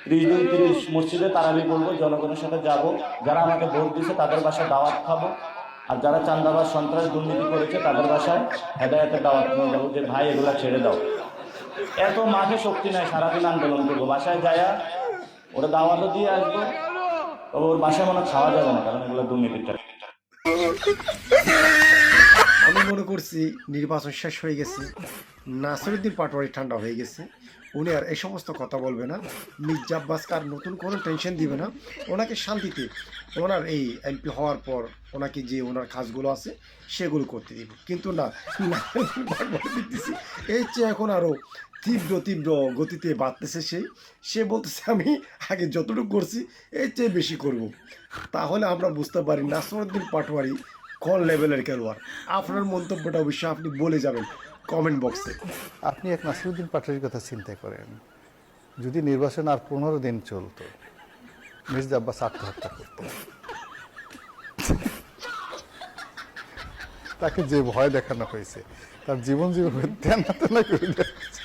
30 দিন 30 মসজিদে তারাবি করবো, জনগণের সাথে যাব, যারা আমাকে ভোট দিয়েছে তাদের বাসায় দাওয়াত খাবো, আর যারা চাঁদাবাজ সন্ত্রাস দুর্নীতি করেছে তাদের বাসায় হেদায়েতের দাওয়াত নিয়ে যাবো যে ভাই এগুলা ছেড়ে দাও। এত মাঠে শক্তি নাই, সারাদিন আন্দোলন করবো, বাসায় যায়া ওরা দাওয়াতও দিয়ে আসবো, তবে ওর বাসায় মনে হয় খাওয়া যাবে না, কারণ এগুলো দুর্নীতির টাকা। আমি মনে করছি নির্বাচন শেষ হয়ে গেছে, নাসিরউদ্দিন পাটোয়ারি ঠান্ডা হয়ে গেছে, উনি আর এই সমস্ত কথা বলবে না, মির্জা আব্বাসকে আর নতুন কোনো টেনশন দিবে না, ওনাকে শান্তিতে ওনার এই এমপি হওয়ার পর ওনাকে যে ওনার কাজগুলো আছে সেগুলো করতে দিবে। কিন্তু না, দেখতেছি এই চেয়ে এখন আরও তীব্র তীব্র গতিতে বাড়তেছে, সে বলতেছে আমি আগে যতটুকু করছি এর চেয়ে বেশি করব। তাহলে আমরা বুঝতে পারি নাসিরউদ্দিন পাটোয়ারি কোন লেভেলের খেলোয়াড়। আপনার মন্তব্যটা অবশ্যই আপনি বলে যাবেন কমেন্ট বক্সে। আপনি এক নাসিরউদ্দিন পাটোয়ারির কথা চিন্তা করেন, যদি নির্বাচন আর 15 দিন চলতো, মির্জা আব্বাস আত্মহত্যা করতেন। তাকে যে ভয় দেখানো হয়েছে, তার জীবন জীবন তেনা তেনা করে দেখাচ্ছে।